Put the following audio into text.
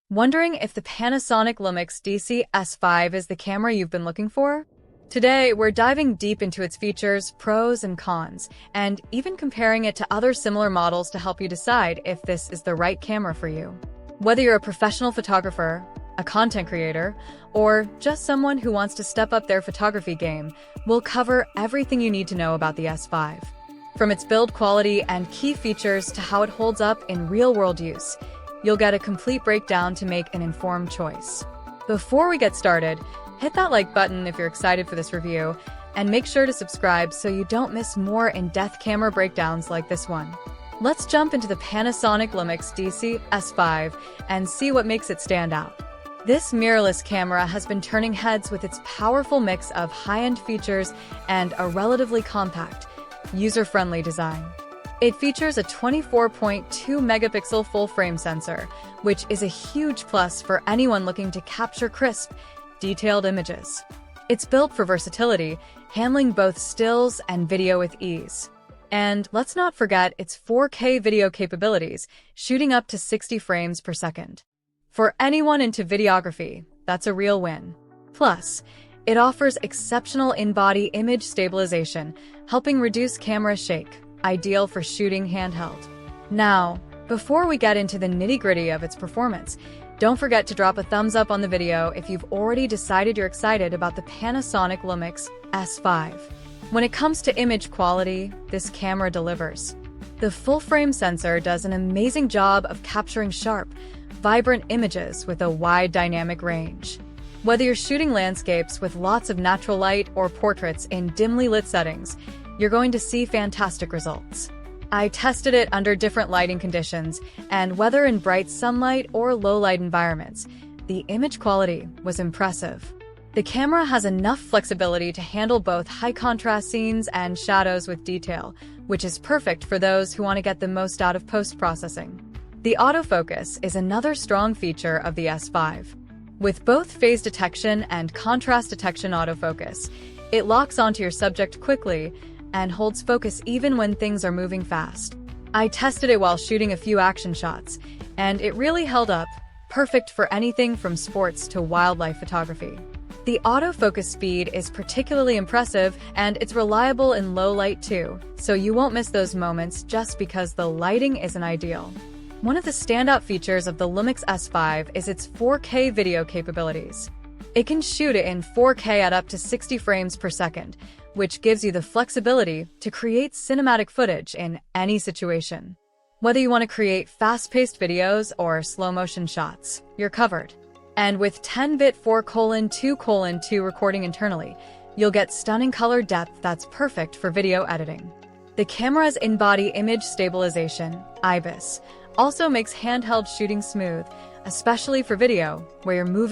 Wondering if the Panasonic Lumix DC-S5 is the camera you've been looking for? Today, we're diving deep into its features, pros and cons, and even comparing it to other similar models to help you decide if this is the right camera for you. Whether you're a professional photographer, a content creator, or just someone who wants to step up their photography game, we'll cover everything you need to know about the S5. From its build quality and key features to how it holds up in real-world use, you'll get a complete breakdown to make an informed choice. Before we get started, hit that like button if you're excited for this review, and make sure to subscribe so you don't miss more in-depth camera breakdowns like this one. Let's jump into the Panasonic Lumix DC-S5 and see what makes it stand out. This mirrorless camera has been turning heads with its powerful mix of high-end features and a relatively compact, user-friendly design. It features a 24.2 megapixel full-frame sensor, which is a huge plus for anyone looking to capture crisp, detailed images. It's built for versatility, handling both stills and video with ease. And let's not forget its 4K video capabilities, shooting up to 60 frames per second. For anyone into videography, that's a real win. Plus, it offers exceptional in-body image stabilization, helping reduce camera shake, ideal for shooting handheld. Now, before we get into the nitty-gritty of its performance, don't forget to drop a thumbs up on the video if you've already decided you're excited about the Panasonic Lumix S5. When it comes to image quality, this camera delivers. The full-frame sensor does an amazing job of capturing sharp, vibrant images with a wide dynamic range. Whether you're shooting landscapes with lots of natural light or portraits in dimly lit settings, you're going to see fantastic results. I tested it under different lighting conditions, and whether in bright sunlight or low-light environments, the image quality was impressive. The camera has enough flexibility to handle both high-contrast scenes and shadows with detail, which is perfect for those who want to get the most out of post-processing. The autofocus is another strong feature of the S5. With both phase detection and contrast detection autofocus, it locks onto your subject quickly and holds focus even when things are moving fast. I tested it while shooting a few action shots, and it really held up, perfect for anything from sports to wildlife photography. The autofocus speed is particularly impressive, and it's reliable in low light too, so you won't miss those moments just because the lighting isn't ideal. One of the standout features of the Lumix S5 is its 4K video capabilities. It can shoot it in 4K at up to 60 frames per second, which gives you the flexibility to create cinematic footage in any situation. Whether you want to create fast-paced videos or slow-motion shots, you're covered. And with 10-bit 4:2:2 recording internally, you'll get stunning color depth that's perfect for video editing. The camera's in-body image stabilization, IBIS, also makes handheld shooting smooth, especially for video, where you're moving